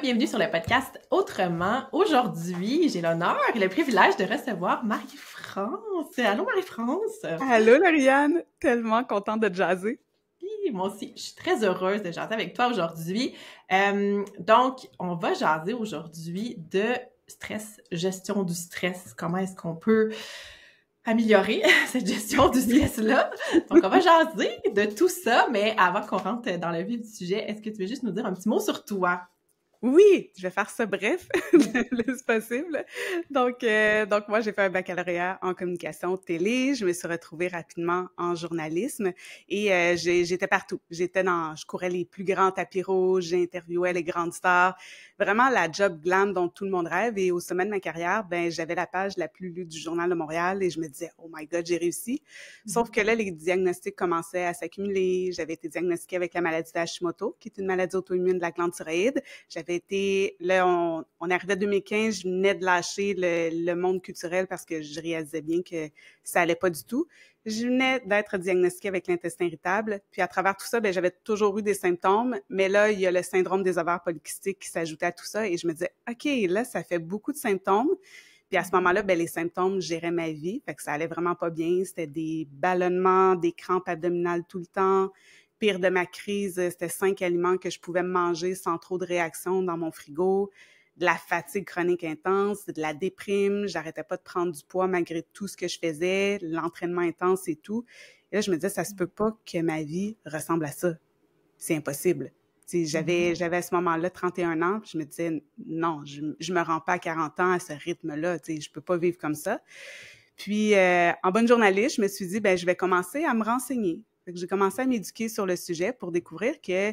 Bienvenue sur le podcast Autrement. Aujourd'hui, j'ai l'honneur et le privilège de recevoir Marie-France. Allô Marie-France! Allô Lauriane, tellement contente de jaser. Oui, moi aussi, je suis très heureuse de jaser avec toi aujourd'hui. Donc, on va jaser aujourd'hui de stress, gestion du stress. Comment est-ce qu'on peut améliorer cette gestion du stress-là? Donc, on va jaser de tout ça, mais avant qu'on rentre dans le vif du sujet, est-ce que tu veux juste nous dire un petit mot sur toi? Oui, je vais faire ça bref, le plus possible. Donc moi, j'ai fait un baccalauréat en communication télé. Je me suis retrouvée rapidement en journalisme et j'étais partout. Je courais les plus grands tapis rouges, j'interviewais les grandes stars. Vraiment la job glam dont tout le monde rêve. Et au sommet de ma carrière, ben j'avais la page la plus lue du Journal de Montréal et je me disais, oh my God, j'ai réussi. Sauf que là, les diagnostics commençaient à s'accumuler. J'avais été diagnostiquée avec la maladie d'Hashimoto, qui est une maladie auto-immune de la glande thyroïde. On arrivait à 2015, je venais de lâcher le monde culturel parce que je réalisais bien que ça allait pas du tout. Je venais d'être diagnostiquée avec l'intestin irritable. Puis à travers tout ça, ben j'avais toujours eu des symptômes. Mais là, il y a le syndrome des ovaires polykystiques qui s'ajoutait à tout ça. Et je me disais, OK, là, ça fait beaucoup de symptômes. Puis à ce moment-là, ben les symptômes géraient ma vie. Fait que ça allait vraiment pas bien. C'était des ballonnements, des crampes abdominales tout le temps. Pire de ma crise, c'était 5 aliments que je pouvais manger sans trop de réaction dans mon frigo, de la fatigue chronique intense, de la déprime, j'arrêtais pas de prendre du poids malgré tout ce que je faisais, l'entraînement intense et tout. Et là, je me disais, ça se peut pas que ma vie ressemble à ça. C'est impossible. J'avais à ce moment-là 31 ans, puis je me disais, non, je me rends pas à 40 ans à ce rythme-là, je peux pas vivre comme ça. Puis, en bonne journaliste, je me suis dit, ben je vais commencer à me renseigner. Fait que j'ai commencé à m'éduquer sur le sujet pour découvrir que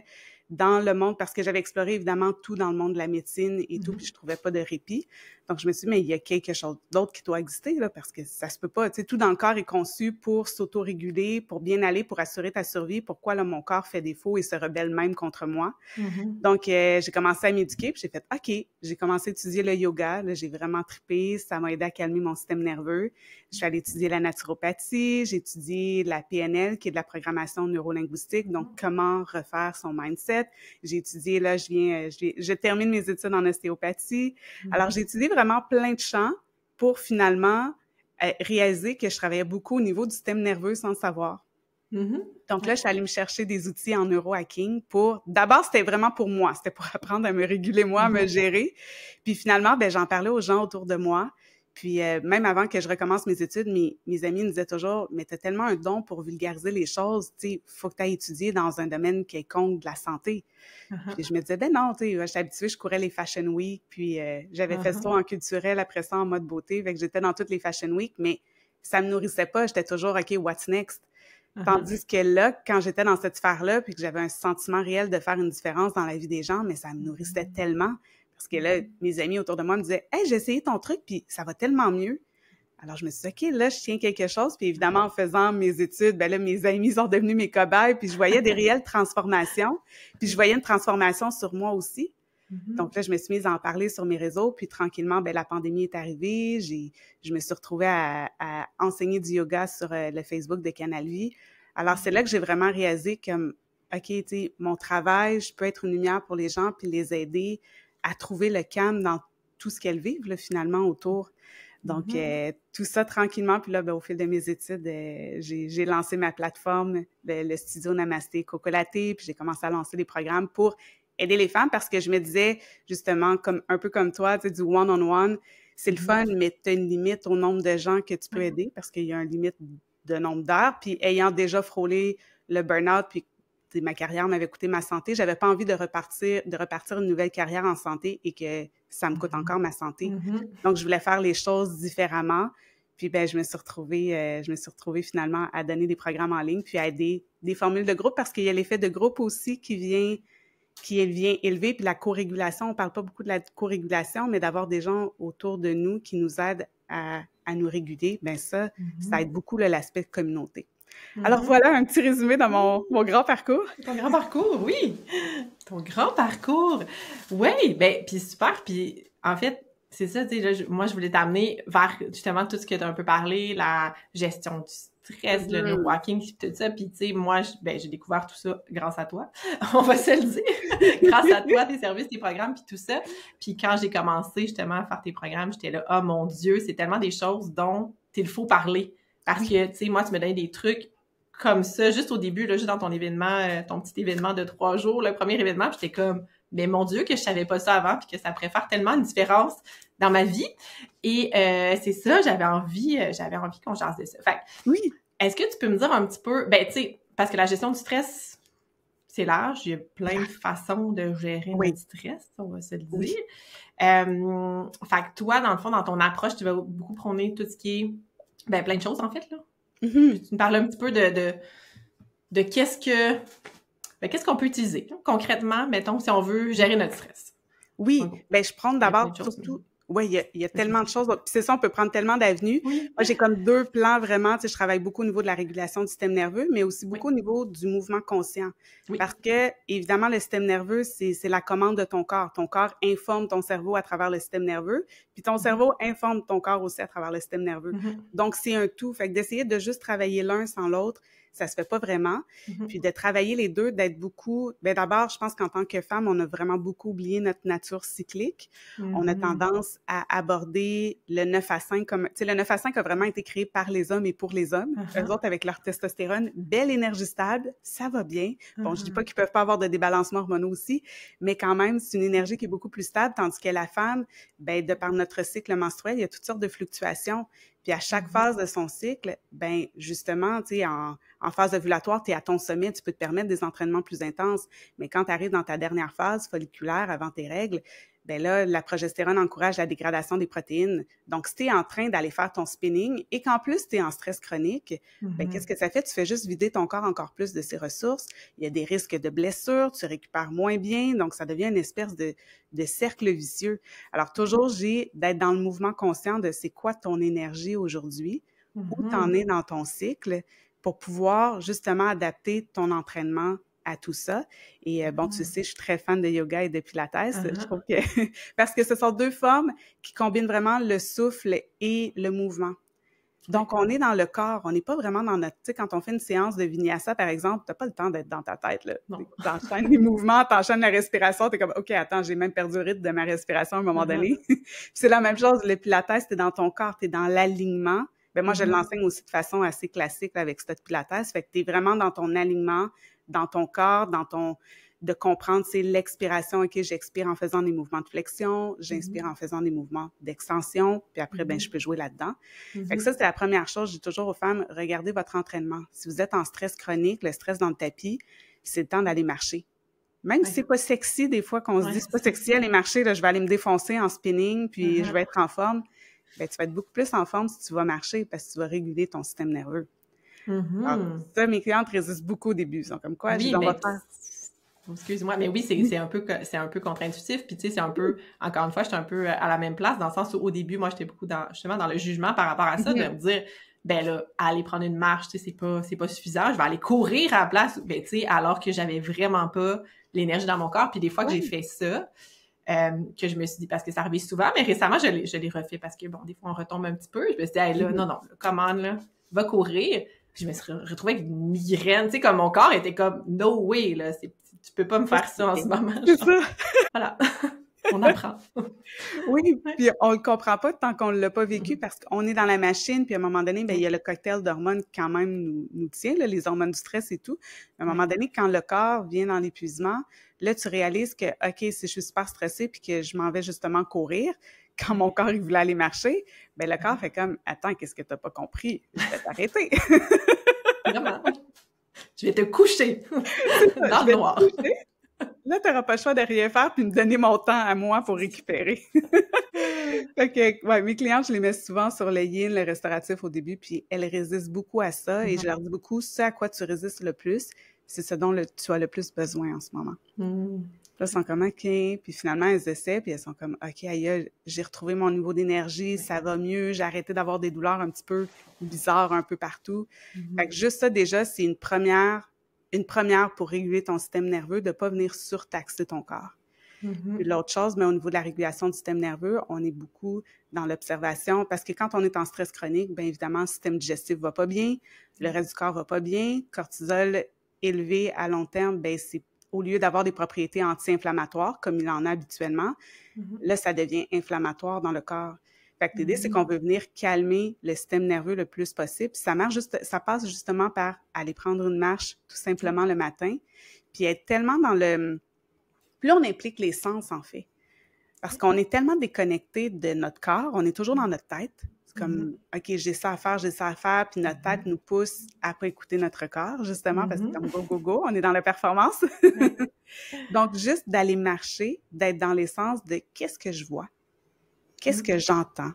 dans le monde, parce que j'avais exploré évidemment tout dans le monde de la médecine et tout, puis je trouvais pas de répit. Donc, je me suis dit, mais il y a quelque chose d'autre qui doit exister, là, parce que ça se peut pas. Tu sais, tout dans le corps est conçu pour s'autoréguler, pour bien aller, pour assurer ta survie. Pourquoi, là, mon corps fait défaut et se rebelle même contre moi? Donc, j'ai commencé à m'éduquer, puis j'ai fait, OK, j'ai commencé à étudier le yoga. Là, j'ai vraiment trippé. Ça m'a aidé à calmer mon système nerveux. Je suis allée étudier la naturopathie. J'ai étudié la PNL, qui est de la programmation neurolinguistique. Donc, comment refaire son mindset. J'ai étudié, là, je termine mes études en ostéopathie. Alors, j'ai étudié vraiment plein de champs pour finalement réaliser que je travaillais beaucoup au niveau du système nerveux sans le savoir. Donc là, je suis allée me chercher des outils en neurohacking pour... D'abord, c'était vraiment pour moi. C'était pour apprendre à me réguler moi, à me gérer. Puis finalement, ben j'en parlais aux gens autour de moi. Puis même avant que je recommence mes études, mes amis me disaient toujours « Mais t'as tellement un don pour vulgariser les choses, tu sais, faut que t'ailles étudier dans un domaine quelconque de la santé. » Puis je me disais « Ben non, tu sais, j'étais habituée, je courais les Fashion Week, puis j'avais fait ça en culturel, après ça en mode beauté, fait que j'étais dans toutes les Fashion Week, mais ça me nourrissait pas, j'étais toujours « OK, what's next? » Tandis que là, quand j'étais dans cette sphère-là, puis que j'avais un sentiment réel de faire une différence dans la vie des gens, mais ça me nourrissait tellement. Parce que là, mes amis autour de moi me disaient « Hey, j'ai essayé ton truc, puis ça va tellement mieux. » Alors, je me suis dit « OK, là, je tiens quelque chose. » Puis évidemment, en faisant mes études, ben là, mes amis sont devenus mes cobayes, puis je voyais des réelles transformations. Puis je voyais une transformation sur moi aussi. Donc là, je me suis mise à en parler sur mes réseaux, puis tranquillement, ben la pandémie est arrivée. Je me suis retrouvée à enseigner du yoga sur le Facebook de Canal Vie. Alors, c'est là que j'ai vraiment réalisé que, OK, tu sais, mon travail, je peux être une lumière pour les gens, puis les aider à trouver le calme dans tout ce qu'elles vivent, là, finalement, autour. Donc, tout ça tranquillement. Puis là, ben, au fil de mes études, j'ai lancé ma plateforme, le studio Namasté Cocolaté, puis j'ai commencé à lancer des programmes pour aider les femmes parce que je me disais, justement, un peu comme toi, tu sais, du one-on-one, c'est le fun, mais tu as une limite au nombre de gens que tu peux aider parce qu'il y a une limite de nombre d'heures. Puis ayant déjà frôlé le burn-out, puis ma carrière m'avait coûté ma santé, j'avais pas envie de repartir une nouvelle carrière en santé et que ça me coûte encore ma santé. Donc, je voulais faire les choses différemment. Puis, ben, je me suis retrouvée finalement à donner des programmes en ligne puis à aider des formules de groupe parce qu'il y a l'effet de groupe aussi qui vient élever, puis la co-régulation, on parle pas beaucoup de la co-régulation, mais d'avoir des gens autour de nous qui nous aident à nous réguler, ben ça aide beaucoup là, l'aspect communauté. Alors voilà, un petit résumé de mon grand parcours. Ton grand parcours, oui! Ton grand parcours! Oui, ben, puis super, puis en fait, c'est ça, tu sais, moi, je voulais t'amener vers, justement, tout ce que tu as un peu parlé, la gestion stress, le neurohacking, puis tout ça. Puis, tu sais, moi, j'ai découvert tout ça grâce à toi. On va se le dire. Grâce à toi, tes services, tes programmes, puis tout ça. Puis quand j'ai commencé, justement, à faire tes programmes, j'étais là, oh mon Dieu, c'est tellement des choses dont il faut parler. Parce que, tu sais, moi, tu me donnais des trucs comme ça, juste au début, là, juste dans ton événement, ton petit événement de 3 jours, le premier événement, j'étais comme, mais mon Dieu, que je savais pas ça avant, puis que ça pourrait faire tellement une différence dans ma vie. Et c'est ça, j'avais envie qu'on jase de ça. Fait oui. Est-ce que tu peux me dire un petit peu, tu sais, parce que la gestion du stress, c'est large, il y a plein de façons de gérer notre stress, on va se le dire. Oui. Fait que toi, dans le fond, dans ton approche, tu vas beaucoup prôner tout ce qui est, plein de choses, en fait, là. Mm-hmm. Tu me parles un petit peu de qu'est-ce qu'on peut utiliser, concrètement, mettons, si on veut gérer notre stress. Oui, je prends d'abord surtout... Oui, il y a tellement de choses. Puis c'est ça, on peut prendre tellement d'avenues. Oui. Moi, j'ai comme 2 plans vraiment. Tu sais, je travaille beaucoup au niveau de la régulation du système nerveux, mais aussi beaucoup au niveau du mouvement conscient. Oui. Parce que, évidemment, le système nerveux, c'est la commande de ton corps. Ton corps informe ton cerveau à travers le système nerveux, puis ton cerveau informe ton corps aussi à travers le système nerveux. Donc, c'est un tout. Fait que d'essayer de juste travailler l'un sans l'autre, ça se fait pas vraiment. Puis de travailler les deux, d'être beaucoup... d'abord, je pense qu'en tant que femme, on a vraiment beaucoup oublié notre nature cyclique. On a tendance à aborder le 9 à 5 comme... Tu sais, le 9 à 5 a vraiment été créé par les hommes et pour les hommes. Eux autres, avec leur testostérone, belle énergie stable, ça va bien. Bon, je dis pas qu'ils peuvent pas avoir de débalancement hormonaux aussi, mais quand même, c'est une énergie qui est beaucoup plus stable, tandis que la femme, de par notre cycle menstruel, il y a toutes sortes de fluctuations. Puis à chaque phase de son cycle, justement, tu sais, en phase ovulatoire, tu es à ton sommet, tu peux te permettre des entraînements plus intenses. Mais quand tu arrives dans ta dernière phase folliculaire avant tes règles, là, la progestérone encourage la dégradation des protéines. Donc, si tu es en train d'aller faire ton spinning et qu'en plus, tu es en stress chronique, qu'est-ce que ça fait? Tu fais juste vider ton corps encore plus de ses ressources. Il y a des risques de blessures, tu récupères moins bien, donc ça devient une espèce de cercle vicieux. Alors, toujours, d'être dans le mouvement conscient de c'est quoi ton énergie aujourd'hui, où tu en es dans ton cycle, pour pouvoir justement adapter ton entraînement à tout ça. Et tu sais, je suis très fan de yoga et de pilates. Je trouve que parce que ce sont 2 formes qui combinent vraiment le souffle et le mouvement. Donc, on est dans le corps, on n'est pas vraiment dans notre... Tu sais, quand on fait une séance de vinyasa, par exemple, t'as pas le temps d'être dans ta tête, là. T'enchaînes les mouvements, t'enchaînes la respiration, t'es comme, OK, attends, j'ai même perdu le rythme de ma respiration à un moment donné. C'est la même chose, le pilates, t'es dans ton corps, t'es dans l'alignement. Moi, je l'enseigne aussi de façon assez classique là, avec cette pilates. Fait que t'es vraiment dans ton alignement, dans ton corps, de comprendre, c'est l'expiration, OK, j'expire en faisant des mouvements de flexion, j'inspire en faisant des mouvements d'extension, puis après, je peux jouer là-dedans. Fait que ça, c'est la première chose. Je dis toujours aux femmes, regardez votre entraînement. Si vous êtes en stress chronique, le stress dans le tapis, c'est le temps d'aller marcher. Même si c'est pas sexy, des fois, qu'on se dit, c'est pas sexy, aller marcher, là, je vais aller me défoncer en spinning, puis je vais être en forme. Tu vas être beaucoup plus en forme si tu vas marcher, parce que tu vas réguler ton système nerveux. Alors, ça, mes clientes résistent beaucoup au début. Ils sont comme quoi, on va faire... Excuse-moi, mais oui, c'est un peu contre-intuitif. Puis tu sais, c'est un peu, encore une fois, j'étais un peu à la même place, dans le sens où au début, moi, j'étais beaucoup justement dans le jugement par rapport à ça, de me dire, là, aller prendre une marche, tu sais, c'est pas suffisant. Je vais aller courir à la place, tu sais, alors que j'avais vraiment pas l'énergie dans mon corps. Puis des fois que j'ai fait ça, que je me suis dit, parce que ça arrive souvent, mais récemment, je l'ai refait parce que, des fois, on retombe un petit peu. Je me suis dit, hey, là, non, commande, là, va courir. Puis je me suis retrouvée avec une migraine, tu sais, comme mon corps était comme, no way, là, tu peux pas me faire ça en ce moment. C'est ça. Voilà. On apprend. Oui, puis on le comprend pas tant qu'on l'a pas vécu parce qu'on est dans la machine, puis à un moment donné, il y a le cocktail d'hormones qui quand même nous tient, là, les hormones du stress et tout. À un moment donné, quand le corps vient dans l'épuisement, là, tu réalises que, OK, si je suis super stressée puis que je m'en vais justement courir, quand mon corps, il voulait aller marcher, le corps fait comme, attends, qu'est-ce que t'as pas compris? Je vais t'arrêter. Vraiment. Je vais te coucher dans le noir. Là, tu n'auras pas le choix de rien faire puis me donner mon temps à moi pour récupérer. Fait que, mes clientes, je les mets souvent sur le yin, le restauratif au début, puis elles résistent beaucoup à ça et je leur dis beaucoup, ce à quoi tu résistes le plus, c'est ce dont tu as le plus besoin en ce moment. Là, elles sont comme, OK, puis finalement, elles essaient, puis elles sont comme, OK, aïe, j'ai retrouvé mon niveau d'énergie, ça va mieux, j'ai arrêté d'avoir des douleurs un petit peu bizarres un peu partout. Fait que juste ça, déjà, c'est une première pour réguler ton système nerveux, de ne pas venir surtaxer ton corps. Puis l'autre chose, mais au niveau de la régulation du système nerveux, on est beaucoup dans l'observation parce que quand on est en stress chronique, bien évidemment, le système digestif va pas bien, le reste du corps va pas bien, cortisol élevé à long terme, bien c'est au lieu d'avoir des propriétés anti-inflammatoires comme il en a habituellement, là, ça devient inflammatoire dans le corps. Fait que l'idée, c'est qu'on veut venir calmer le système nerveux le plus possible. Puis ça passe justement par aller prendre une marche tout simplement le matin, puis être tellement dans le... Plus on implique les sens, en fait. Parce qu'on est tellement déconnecté de notre corps, on est toujours dans notre tête. C'est comme, OK, j'ai ça à faire, puis notre tête nous pousse à pas écouter notre corps, justement, parce que comme go, go, go, on est dans la performance. Donc, juste d'aller marcher, d'être dans l'essence de qu'est-ce que je vois, qu'est-ce que j'entends,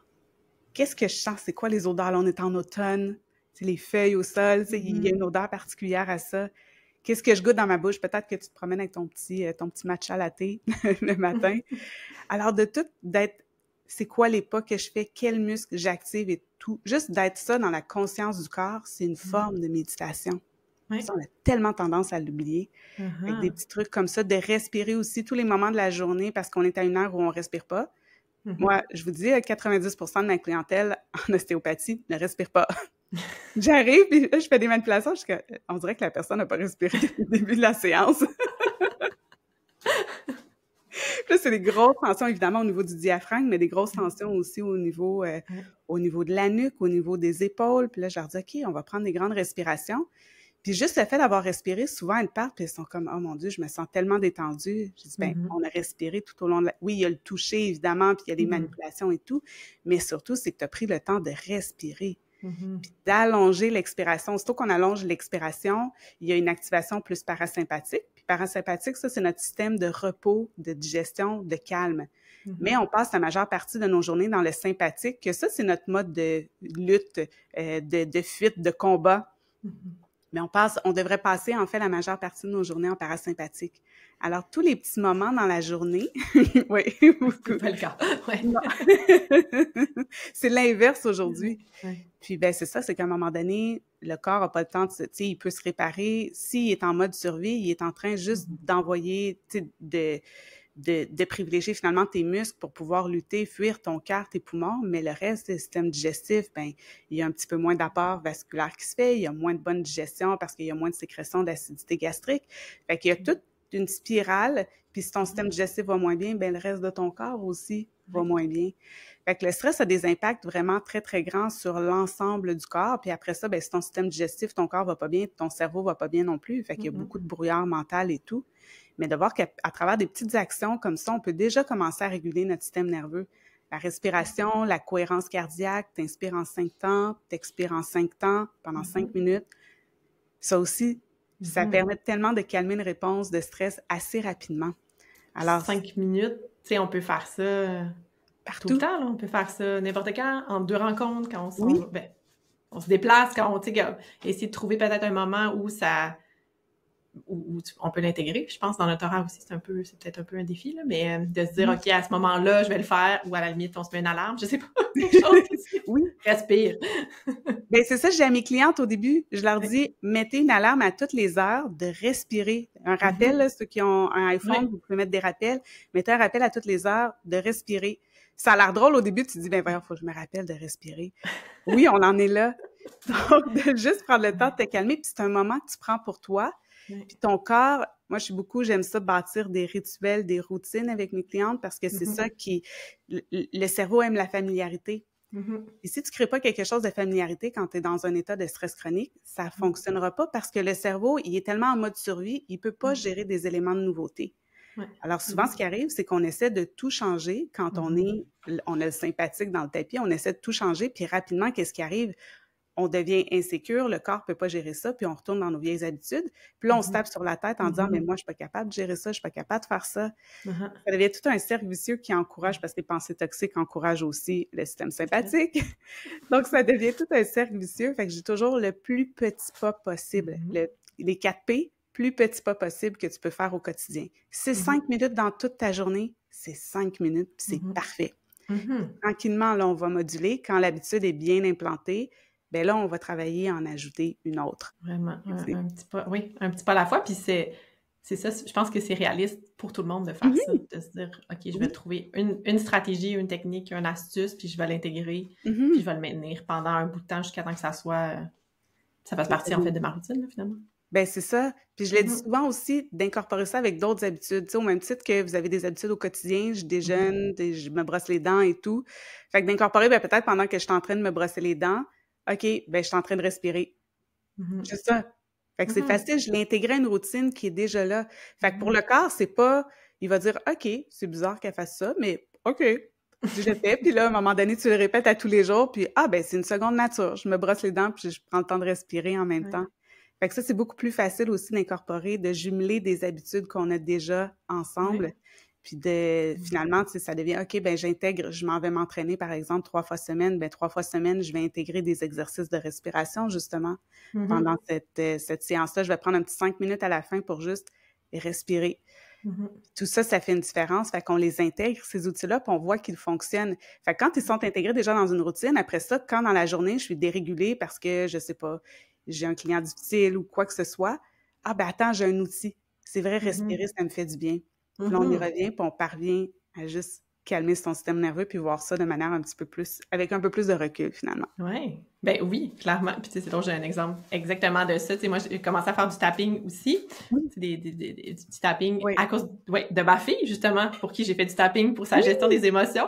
qu'est-ce que je sens, c'est quoi les odeurs? Là, on est en automne, c'est les feuilles au sol, il y a une odeur particulière à ça. Qu'est-ce que je goûte dans ma bouche? Peut-être que tu te promènes avec ton petit matcha latte le matin. Alors, d'être, c'est quoi les pas que je fais, quels muscles j'active et tout. Juste d'être ça dans la conscience du corps, c'est une forme de méditation. Oui. Ça, on a tellement tendance à l'oublier. Avec des petits trucs comme ça, de respirer aussi tous les moments de la journée parce qu'on est à une heure où on respire pas. Moi, je vous dis, 90% de ma clientèle en ostéopathie ne respire pas. J'arrive, puis là, je fais des manipulations, on dirait que la personne n'a pas respiré depuis le début de la séance. Là, c'est des grosses tensions, évidemment, au niveau du diaphragme, mais des grosses tensions aussi au niveau de la nuque, au niveau des épaules. Puis là, je leur dis, OK, on va prendre des grandes respirations. Puis juste le fait d'avoir respiré, souvent, elles partent, puis elles sont comme, oh mon Dieu, je me sens tellement détendue. Je dis, on a respiré tout au long de la... Oui, il y a le toucher, évidemment, puis il y a les manipulations et tout, mais surtout, c'est que tu as pris le temps de respirer. Puis d'allonger l'expiration. Aussitôt qu'on allonge l'expiration, il y a une activation plus parasympathique. Puis parasympathique, ça, c'est notre système de repos, de digestion, de calme. Mais on passe la majeure partie de nos journées dans le sympathique, que ça, c'est notre mode de lutte, de fuite, de combat. Mais on devrait passer, en fait, la majeure partie de nos journées en parasympathique. Alors, tous les petits moments dans la journée... oui, c'est pas le cas. Ouais. C'est l'inverse aujourd'hui. Ouais. Puis, ben c'est ça, c'est qu'à un moment donné, le corps n'a pas le temps de... Tu sais, il peut se réparer. S'il est en mode survie, il est en train juste d'envoyer, tu sais, de privilégier finalement tes muscles pour pouvoir lutter, fuir ton cœur, tes poumons, mais le reste du système digestif, ben il y a un petit peu moins d'apport vasculaire qui se fait, il y a moins de bonne digestion parce qu'il y a moins de sécrétion d'acidité gastrique. Fait qu'il y a toute une spirale, puis si ton système digestif va moins bien, ben le reste de ton corps aussi va moins bien. Fait que le stress a des impacts vraiment très, très grands sur l'ensemble du corps, puis après ça, ben si ton système digestif, ton corps va pas bien, ton cerveau va pas bien non plus, fait qu'il y a beaucoup de brouillard mental et tout. Mais de voir qu'à travers des petites actions comme ça, on peut déjà commencer à réguler notre système nerveux. La respiration, la cohérence cardiaque, t'inspires en 5 temps, t'expires en 5 temps pendant 5 minutes. Ça aussi, ça permet tellement de calmer une réponse de stress assez rapidement. Alors 5 minutes, tu sais, on peut faire ça partout. Tout le temps, là. On peut faire ça n'importe quand, en 2 rencontres, quand on se déplace, quand on, tu sais, essayer de trouver peut-être un moment où ça... où on peut l'intégrer. Je pense dans notre horaire aussi, c'est peut-être un peu un défi, là, mais de se dire, OK, à ce moment-là, je vais le faire, ou à la limite, on se met une alarme, je sais pas, quelque chose aussi. Oui. Respire. Bien, c'est ça, j'ai à mes clientes au début, je leur dis, mettez une alarme à toutes les heures de respirer. Un rappel, là, ceux qui ont un iPhone, vous pouvez mettre des rappels, mettez un rappel à toutes les heures de respirer. Ça a l'air drôle au début, tu te dis, ben voyons, faut que je me rappelle de respirer. Oui, on en est là. Donc, de juste prendre le temps de te calmer, puis c'est un moment que tu prends pour toi. Puis ton corps, moi, j'aime ça bâtir des rituels, des routines avec mes clientes parce que c'est ça qui... Le cerveau aime la familiarité. Et si tu crées pas quelque chose de familiarité quand tu es dans un état de stress chronique, ça fonctionnera pas parce que le cerveau, il est tellement en mode survie, il peut pas gérer des éléments de nouveauté. Alors souvent, ce qui arrive, c'est qu'on essaie de tout changer quand on a le sympathique dans le tapis, on essaie de tout changer, puis rapidement, qu'est-ce qui arrive? On devient insécure, le corps peut pas gérer ça, puis on retourne dans nos vieilles habitudes. Puis là, on se tape sur la tête en disant « Mais moi, je suis pas capable de gérer ça, je suis pas capable de faire ça. » Ça devient tout un cercle vicieux qui encourage, parce que les pensées toxiques encouragent aussi le système sympathique. Donc, ça devient tout un cercle vicieux. Fait que j'ai toujours le plus petit pas possible. Les 4 P, plus petit pas possible que tu peux faire au quotidien. Si c'est 5 minutes dans toute ta journée, c'est 5 minutes, puis c'est parfait. Tranquillement, là, on va moduler. Quand l'habitude est bien implantée, bien là, on va travailler à en ajouter une autre. Vraiment, un petit pas, oui, un petit pas à la fois. Puis c'est c'est ça, je pense que c'est réaliste pour tout le monde de faire ça, Mhm. de se dire, OK, je vais Oui. trouver une stratégie, une technique, une astuce, puis je vais l'intégrer, puis je Mhm. vais le maintenir pendant un bout de temps jusqu'à temps que ça soit, ça fasse Que ça partie, en fait, devienne- de ma routine, là, finalement. Ben, c'est ça. Puis je le dis Mhm, souvent aussi, d'incorporer ça avec d'autres habitudes. Tu sais, au même titre que vous avez des habitudes au quotidien, je mhm, déjeune, je me brosse les dents et tout. Fait que d'incorporer, ben, peut-être pendant que je suis en train de me brosser les dents, OK, ben, je suis en train de respirer. mhm, Juste ça. Fait que c'est mhm, facile, je l'ai intégré à une routine qui est déjà là. Fait que pour mhm. le corps, c'est pas, il va dire, OK, c'est bizarre qu'elle fasse ça, mais OK. Puis je le fais, puis là, à un moment donné, tu le répètes à tous les jours, puis ah, ben, c'est une seconde nature. Je me brosse les dents, puis je prends le temps de respirer en même Ouais. temps. Fait que ça, c'est beaucoup plus facile aussi d'incorporer, de jumeler des habitudes qu'on a déjà Ouais. ensemble. Puis de, Mhm, finalement, tu sais, ça devient, OK, ben, j'intègre, je m'en vais m'entraîner, par exemple, 3 fois semaine. Ben, 3 fois semaine, je vais intégrer des exercices de respiration, justement. mhm, Pendant cette séance-là, je vais prendre un petit 5 minutes à la fin pour juste respirer. mhm. Tout ça, ça fait une différence. Fait qu'on les intègre, ces outils-là, puis on voit qu'ils fonctionnent. Fait que quand ils sont intégrés déjà dans une routine, après ça, quand dans la journée, je suis dérégulée parce que, je sais pas, j'ai un client difficile ou quoi que ce soit, ah ben attends, j'ai un outil. C'est vrai, respirer, Mhm. ça me fait du bien. Puis là, on y Mhm. revient, puis on parvient à juste calmer son système nerveux puis voir ça de manière un petit peu plus, avec un peu plus de recul, finalement. Ouais. Ben oui, clairement. Puis tu sais, c'est drôle, j'ai un exemple exactement de ça. Tu sais, moi, j'ai commencé à faire du tapping aussi. Oui. C'est du petit tapping Oui. à cause, ouais, de ma fille, justement, pour qui j'ai fait du tapping pour sa gestion Oui. des émotions.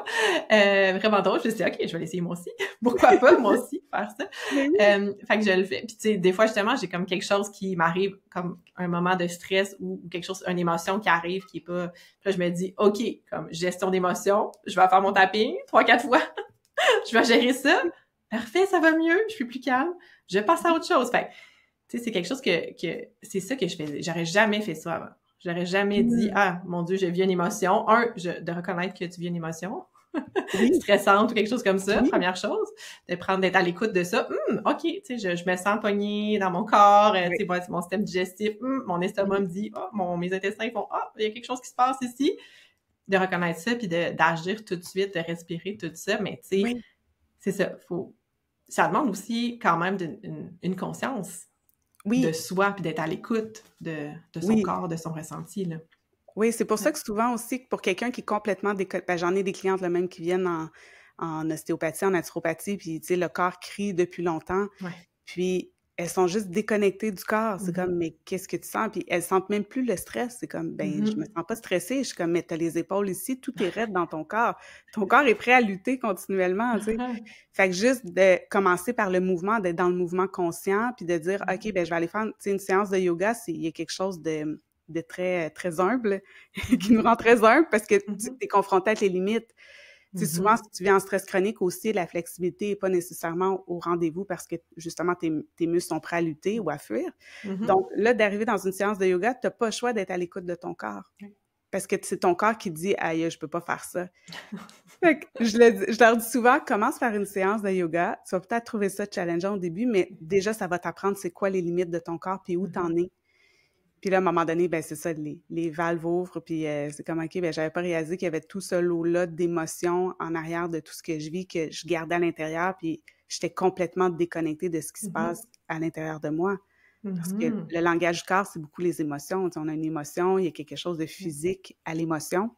Vraiment drôle. Je me suis dit, OK, je vais l'essayer moi aussi. Pourquoi pas, moi aussi, faire ça. Mais oui. Fait que je le fais. Puis tu sais, des fois, justement, j'ai comme quelque chose qui m'arrive, comme un moment de stress ou quelque chose, une émotion qui arrive qui est pas... Puis là, je me dis, OK, comme gestion d'émotions, je vais faire mon tapping 3, 4 fois. Je vais gérer ça. Parfait, ça va mieux, je suis plus calme. Je passe à autre chose. Fait tu sais, c'est quelque chose que c'est ça que je faisais. J'aurais jamais fait ça avant. J'aurais jamais dit, Mm. ah, mon Dieu, je vis une émotion. De reconnaître que tu vis une émotion Oui. stressante ou quelque chose comme ça, Oui. première chose. D'être à l'écoute de ça. OK, tu sais, je me sens pognée dans mon corps, tu Oui. sais, mon système digestif, mon estomac Mhm. me dit, mes intestins font, il y a quelque chose qui se passe ici. De reconnaître ça, puis d'agir tout de suite, de respirer tout ça. Mais tu sais, Oui. c'est ça, ça demande aussi quand même une conscience de Oui. soi, puis d'être à l'écoute de son Oui. corps, de son ressenti, là. Oui, c'est pour ça Ouais. que souvent aussi, pour quelqu'un qui est complètement ben, j'en ai des clientes là, même qui viennent en ostéopathie, en naturopathie, puis tu sais, le corps crie depuis longtemps, Ouais. puis elles sont juste déconnectées du corps. C'est Mhm. comme, mais qu'est-ce que tu sens? Puis elles sentent même plus le stress. C'est comme, ben, je me Mhm. sens pas stressée. Je suis comme, mais t'as les épaules ici, tout est raide dans ton corps. Ton corps est prêt à lutter continuellement, tu sais. Fait que juste de commencer par le mouvement, d'être dans le mouvement conscient, puis de dire, OK, ben, je vais aller faire, tu sais, une séance de yoga, il y a quelque chose de très, très humble, qui nous Mhm. rend très humble parce que tu Mhm. es confronté à tes limites. Tu sais, souvent, Mhm. si tu vis en stress chronique aussi, la flexibilité n'est pas nécessairement au rendez-vous parce que justement, tes muscles sont prêts à lutter ou à fuir. Mhm. Donc là, d'arriver dans une séance de yoga, tu n'as pas le choix d'être à l'écoute de ton corps. Parce que c'est ton corps qui dit aïe, je peux pas faire ça. Fait que je leur dis souvent, commence par une séance de yoga. Tu vas peut-être trouver ça challengeant au début, mais déjà, ça va t'apprendre c'est quoi les limites de ton corps puis où t'en Mhm. es. Puis là, à un moment donné, ben c'est ça, les valves ouvrent, puis c'est comme, OK, ben j'avais pas réalisé qu'il y avait tout ce lot-là d'émotions en arrière de tout ce que je vis, que je gardais à l'intérieur, puis j'étais complètement déconnectée de ce qui se Mhm. passe à l'intérieur de moi. Parce que Mhm. le langage du corps, c'est beaucoup les émotions. Tu sais, on a une émotion, il y a quelque chose de physique à l'émotion.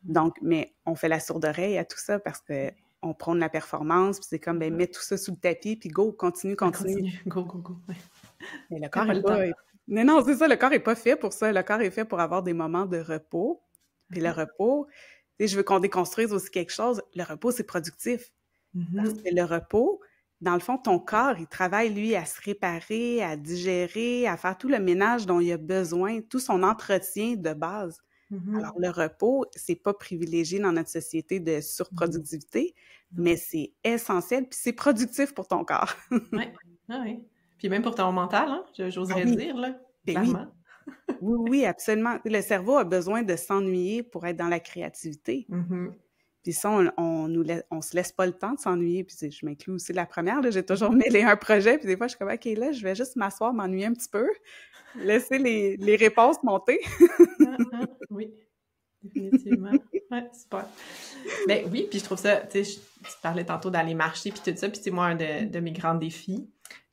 Donc, mais on fait la sourde oreille à tout ça parce que on prône la performance, puis c'est comme, ben Mhm. mets tout ça sous le tapis, puis go, continue, Ouais, continue. continue. Go, go, go. Ouais. Mais le Y a corps pas est le temps. pas mais non, c'est ça, le corps est pas fait pour ça. Le corps est fait pour avoir des moments de repos. Puis le repos, tu sais, je veux qu'on déconstruise aussi quelque chose. Le repos, c'est productif. Parce Mhm. que le repos, dans le fond, ton corps, il travaille, lui, à se réparer, à digérer, à faire tout le ménage dont il a besoin, tout son entretien de base. Alors, Mhm. le repos, c'est pas privilégié dans notre société de Mhm. surproductivité, Non. mais c'est essentiel, puis c'est productif pour ton corps. Ouais. Ah oui. Puis même pour ton mental, hein, Ah j'oserais oui, dire, là, ben oui. clairement. Oui, oui, absolument. Le cerveau a besoin de s'ennuyer pour être dans la créativité. Mhm. Puis ça, on se laisse pas le temps de s'ennuyer. Puis je m'inclus aussi la première, là, j'ai toujours Mhm. mêlé un projet, puis des fois, je suis comme, OK, là, je vais juste m'asseoir, m'ennuyer un petit peu, laisser les réponses monter. Ah, ah, oui, définitivement. Ouais, super. Ben oui, puis je trouve ça, tu sais, tu parlais tantôt d'aller marcher puis tout ça, puis c'est moi, un de mes grands défis,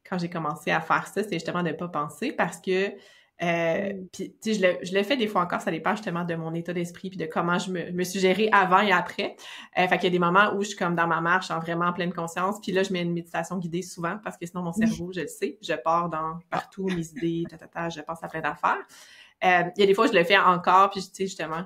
quand j'ai commencé à faire ça, c'est justement de ne pas penser parce que Puis, tu sais, je le fais des fois encore, ça dépend justement de mon état d'esprit puis de comment je me suis gérée avant et après. Fait qu'il y a des moments où je suis comme dans ma marche, en vraiment pleine conscience, puis là, je mets une méditation guidée souvent parce que sinon, mon cerveau, je le sais, je pars dans partout, mes idées, je pense à plein d'affaires. Il y a des fois, je le fais encore, puis tu sais, justement,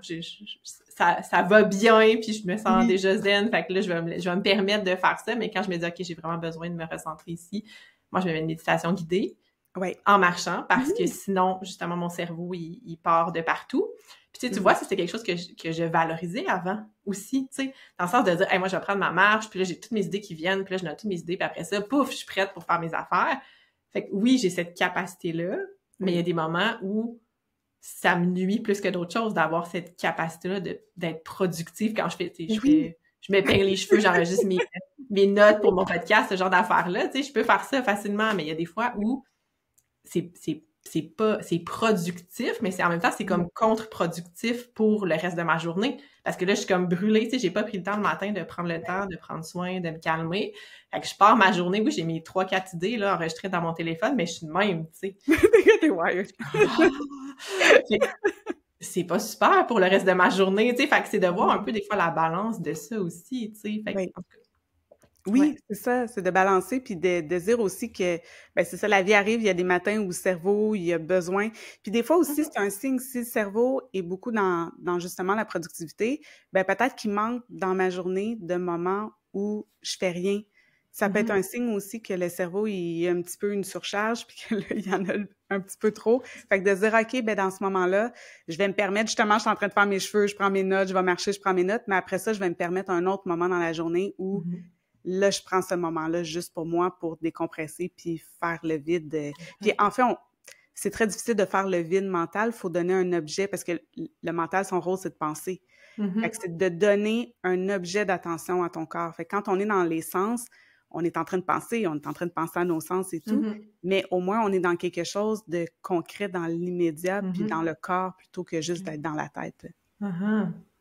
ça va bien, puis je me sens déjà zen, fait que là, je vais me permettre de faire ça, mais quand je me dis, OK, j'ai vraiment besoin de me recentrer ici, moi, je me mets une méditation guidée en marchant, parce que sinon, justement, mon cerveau, il part de partout. Puis tu vois, ça, c'était quelque chose que je valorisais avant aussi, tu sais, dans le sens de dire, hey, moi, je vais prendre ma marche, puis là, j'ai toutes mes idées qui viennent, puis là, je note toutes mes idées, puis après ça, pouf, je suis prête pour faire mes affaires. Fait que oui, j'ai cette capacité-là, mais il y a des moments où ça me nuit plus que d'autres choses d'avoir cette capacité-là d'être productive quand je fais, je m'épingle les cheveux, j'enregistre mes notes pour mon podcast, ce genre d'affaires-là, tu sais, je peux faire ça facilement, mais il y a des fois où c'est productif, mais en même temps, c'est comme contre-productif pour le reste de ma journée. Parce que là, je suis comme brûlée, tu sais, j'ai pas pris le temps le matin de prendre le temps, de prendre soin, de me calmer. Fait que je pars ma journée, oui, j'ai mes 3-4 idées, là, enregistrées dans mon téléphone, mais je suis de même, tu sais. T'es wired. C'est pas super pour le reste de ma journée, tu sais. Fait que c'est de voir un peu, des fois, la balance de ça aussi, tu sais. Fait que, oui, c'est ça, c'est de balancer puis de dire aussi que, ben c'est ça, la vie arrive, il y a des matins où le cerveau, il a besoin. Puis des fois aussi, c'est un signe, si le cerveau est beaucoup dans justement la productivité, ben peut-être qu'il manque dans ma journée de moments où je fais rien. Ça peut être un signe aussi que le cerveau, il a un petit peu une surcharge puis que là, il y en a un petit peu trop. Fait que de se dire, OK, ben dans ce moment-là, je vais me permettre, justement, je suis en train de faire mes cheveux, je prends mes notes, je vais marcher, je prends mes notes, mais après ça, je vais me permettre un autre moment dans la journée où là, je prends ce moment-là juste pour moi, pour décompresser puis faire le vide. Puis en fait, c'est très difficile de faire le vide mental. Il faut donner un objet parce que le mental, son rôle, c'est de penser. Fait que c'est de donner un objet d'attention à ton corps. Fait que quand on est dans les sens, on est en train de penser, on est en train de penser à nos sens et tout, mais au moins, on est dans quelque chose de concret dans l'immédiat puis dans le corps plutôt que juste d'être dans la tête.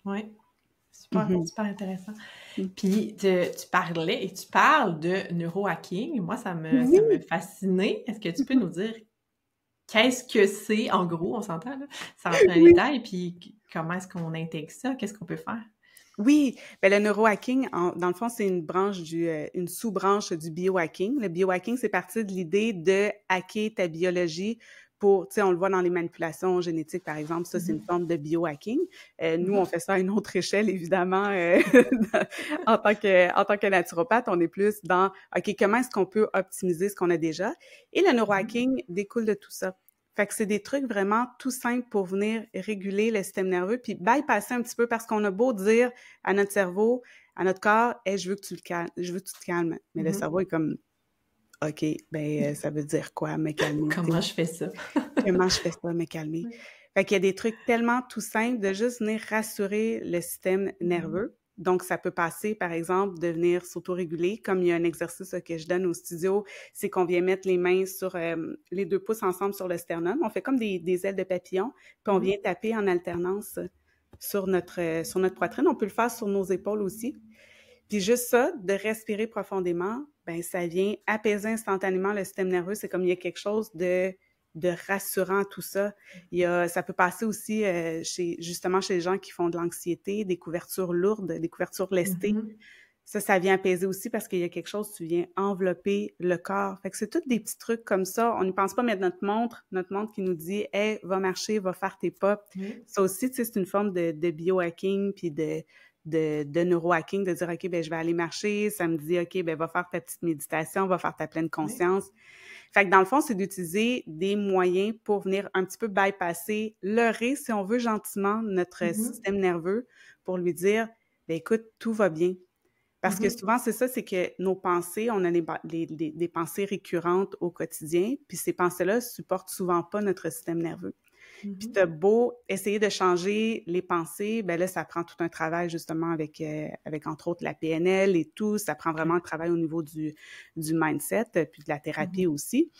Oui. Super, super intéressant. Puis, tu parlais et tu parles de neurohacking. Moi, ça me fascinait. Est-ce que tu peux nous dire qu'est-ce que c'est, en gros, on s'entend, là? Ça rentre dans les détails, puis comment est-ce qu'on intègre ça? Qu'est-ce qu'on peut faire? Oui, ben le neurohacking, dans le fond, c'est une branche une sous-branche du biohacking. Le biohacking, c'est parti de l'idée de hacker ta biologie pour, tu sais, on le voit dans les manipulations génétiques, par exemple, ça, c'est une forme de biohacking. Nous, on fait ça à une autre échelle, évidemment. En tant que naturopathe, on est plus dans, OK, comment est-ce qu'on peut optimiser ce qu'on a déjà? Et le neurohacking découle de tout ça. Fait que c'est des trucs vraiment tout simples pour venir réguler le système nerveux, puis bypasser un petit peu, parce qu'on a beau dire à notre cerveau, à notre corps, « Hey, je veux que tu te calmes. » Mais le cerveau est comme, « OK, ben ça veut dire quoi, me calmer? » Comment je fais ça? Comment je fais ça, me calmer? Fait qu'il y a des trucs tellement tout simples de juste venir rassurer le système nerveux. Donc, ça peut passer, par exemple, de venir s'autoréguler, comme il y a un exercice que je donne au studio, c'est qu'on vient mettre les mains sur les 2 pouces ensemble sur le sternum. On fait comme des ailes de papillon, puis on vient taper en alternance sur notre poitrine. On peut le faire sur nos épaules aussi. Puis juste ça, de respirer profondément, ben ça vient apaiser instantanément le système nerveux. C'est comme il y a quelque chose de rassurant tout ça. Ça peut passer aussi chez les gens qui font de l'anxiété, des couvertures lourdes, des couvertures lestées. Ça vient apaiser aussi parce qu'il y a quelque chose, tu viens envelopper le corps. Fait que c'est tous des petits trucs comme ça. On n'y pense pas, mais notre montre qui nous dit « Hey, va marcher, va faire tes pas ». Ça aussi, tu sais, c'est une forme de biohacking puis de neurohacking, de dire « OK, ben je vais aller marcher ». Ça me dit « OK, ben va faire ta petite méditation, va faire ta pleine conscience ». Fait que dans le fond, c'est d'utiliser des moyens pour venir un petit peu bypasser, leurrer, si on veut, gentiment notre système nerveux pour lui dire « Ben écoute, tout va bien ». Parce que souvent, c'est ça, c'est que nos pensées, on a des pensées récurrentes au quotidien, puis ces pensées-là supportent souvent pas notre système nerveux. Puis t'as beau essayer de changer les pensées, ben là, ça prend tout un travail justement avec entre autres la PNL et tout. Ça prend vraiment un travail au niveau du mindset, puis de la thérapie aussi.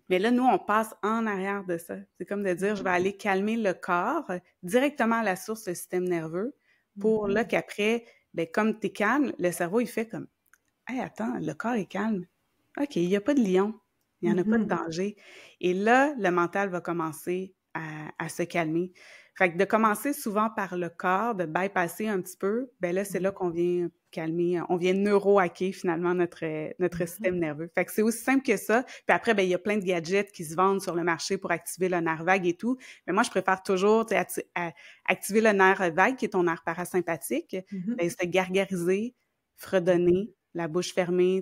Mais là, nous, on passe en arrière de ça. C'est comme de dire, je vais aller calmer le corps directement à la source, le système nerveux, pour là qu'après, ben comme t'es calme, le cerveau, il fait comme, « Hey, attends, le corps est calme. OK, il n'y a pas de lion. Il n'y en a pas de danger. Et là, le mental va commencer à se calmer. Fait que de commencer souvent par le corps, de bypasser un petit peu, ben là, c'est là qu'on vient calmer, on vient neuro-hacker finalement notre système nerveux. Fait que c'est aussi simple que ça. Puis après, ben il y a plein de gadgets qui se vendent sur le marché pour activer le nerf vague et tout. Mais moi, je préfère toujours activer le nerf vague, qui est ton nerf parasympathique, ben se gargariser, fredonner, la bouche fermée,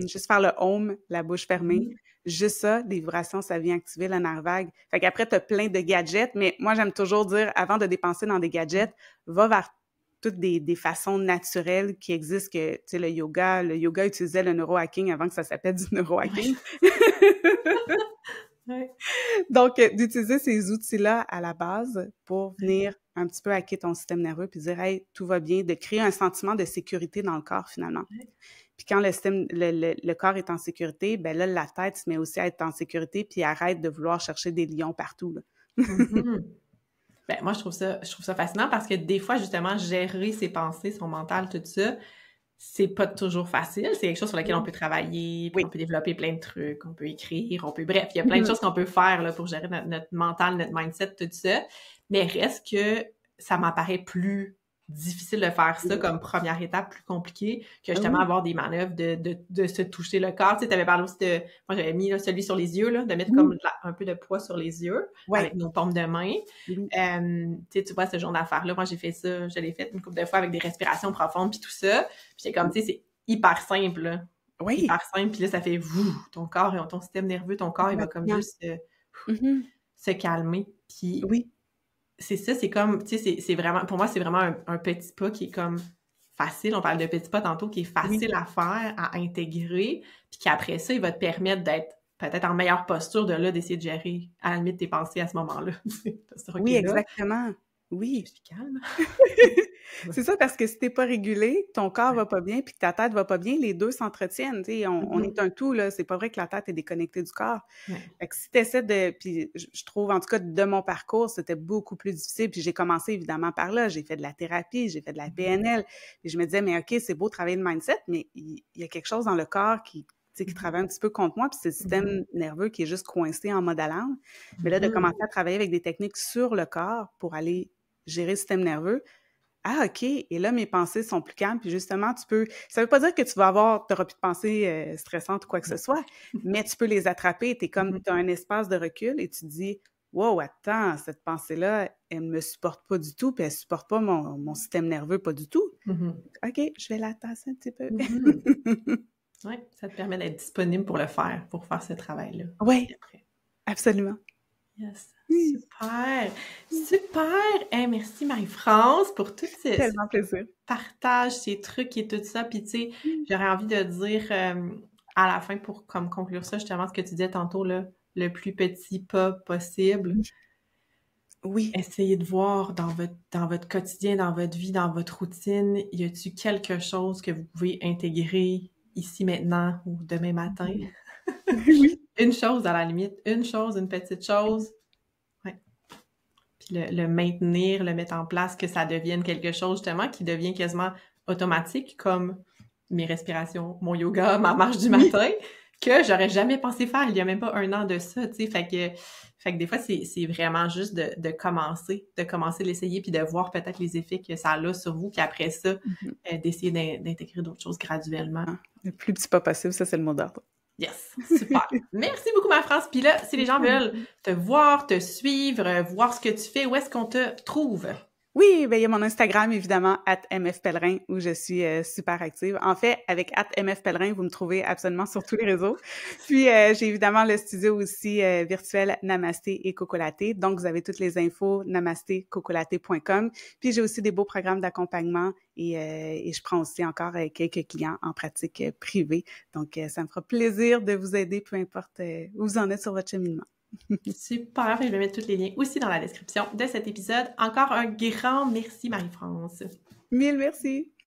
juste faire le home, la bouche fermée. Juste ça, des vibrations, ça vient activer le nerf vague. Fait qu'après, tu as plein de gadgets, mais moi, j'aime toujours dire, avant de dépenser dans des gadgets, va vers toutes des façons naturelles qui existent, que, tu sais, le yoga utilisait le neurohacking avant que ça s'appelle du neurohacking. Ouais. Donc, d'utiliser ces outils-là à la base pour venir un petit peu hacker ton système nerveux puis dire « Hey, tout va bien », de créer un sentiment de sécurité dans le corps, finalement. Puis quand le corps est en sécurité, ben là, la tête se met aussi à être en sécurité puis arrête de vouloir chercher des lions partout, là. Ben, moi, je trouve ça fascinant parce que des fois, justement, gérer ses pensées, son mental, tout ça, c'est pas toujours facile. C'est quelque chose sur lequel on peut travailler, puis on peut développer plein de trucs, on peut écrire, bref, il y a plein de choses qu'on peut faire là, pour gérer notre mental, notre mindset, tout ça. Mais reste que ça m'apparaît plus difficile de faire ça comme première étape, plus compliquée, que justement avoir des manœuvres de se toucher le corps. Tu sais, t'avais parlé aussi de... Moi, j'avais mis là, celui sur les yeux, là, de mettre comme un peu de poids sur les yeux avec nos paumes de main. Tu vois, ce genre d'affaires-là, moi, j'ai fait ça, je l'ai fait une couple de fois avec des respirations profondes puis tout ça. Puis j'étais comme, tu sais, c'est hyper simple, là. Hyper simple, puis là, ça fait ton corps, ton système nerveux, ton corps, il va comme juste se calmer. Puis c'est ça, c'est comme, tu sais, c'est vraiment, pour moi, c'est vraiment un petit pas qui est comme facile, on parle de petit pas tantôt, qui est facile à faire, à intégrer, puis qu'après ça, il va te permettre d'être peut-être en meilleure posture de là, d'essayer de gérer, à la limite, tes pensées à ce moment-là. Oui, exactement. Oui. Je suis calme. C'est ça, parce que si t'es pas régulé, ton corps va pas bien, puis que ta tête va pas bien, les deux s'entretiennent, tu sais, on est un tout, là, c'est pas vrai que la tête est déconnectée du corps. Fait que si t'essaies puis je trouve, en tout cas, de mon parcours, c'était beaucoup plus difficile, puis j'ai commencé évidemment par là, j'ai fait de la thérapie, j'ai fait de la PNL, puis je me disais, mais OK, c'est beau travailler le mindset, mais il y a quelque chose dans le corps qui travaille un petit peu contre moi, puis c'est le système nerveux qui est juste coincé en mode alarme. Mais là, de commencer à travailler avec des techniques sur le corps pour aller gérer le système nerveux, ah, OK. Et là, mes pensées sont plus calmes. Puis justement, ça veut pas dire que t'auras plus de pensées stressantes ou quoi que ce soit, mais tu peux les attraper. T'as un espace de recul et tu te dis, wow, attends, cette pensée-là, elle me supporte pas du tout, puis elle supporte pas mon système nerveux, pas du tout. OK, je vais la tasser un petit peu. Oui, ça te permet d'être disponible pour faire ce travail-là. Oui, absolument. Yes. Super! Super! Hey, merci Marie-France pour tout ce Tellement plaisir. Partage, ces trucs et tout ça. Puis tu sais, j'aurais envie de dire à la fin pour comme conclure ça, justement, ce que tu disais tantôt, là, le plus petit pas possible. Oui. Essayez de voir dans votre quotidien, dans votre vie, dans votre routine, y a-t-il quelque chose que vous pouvez intégrer ici maintenant ou demain matin? Oui. Une chose à la limite, une petite chose. Ouais. Puis le maintenir, le mettre en place, que ça devienne quelque chose justement qui devient quasiment automatique, comme mes respirations, mon yoga, ma marche du matin, que j'aurais jamais pensé faire il y a même pas un an de ça, tu sais. Fait que des fois, c'est vraiment juste de commencer de l'essayer puis de voir peut-être les effets que ça a sur vous, puis après ça, d'essayer d'intégrer d'autres choses graduellement. Le plus petit pas possible, ça, c'est le mot d'ordre. Yes, super. Merci beaucoup, Marie-France. Puis là, si les gens veulent te voir, te suivre, voir ce que tu fais, où est-ce qu'on te trouve? Oui, ben il y a mon Instagram, évidemment, @mfpellerin, où je suis super active. En fait, avec @mfpellerin, vous me trouvez absolument sur tous les réseaux. Puis, j'ai évidemment le studio aussi virtuel Namasté et Cocolaté. Donc, vous avez toutes les infos, namastécocolaté.com. Puis, j'ai aussi des beaux programmes d'accompagnement et je prends aussi encore quelques clients en pratique privée. Donc, ça me fera plaisir de vous aider, peu importe où vous en êtes sur votre cheminement. Super, je vais mettre tous les liens aussi dans la description de cet épisode. Encore un grand merci, Marie-France. Mille merci!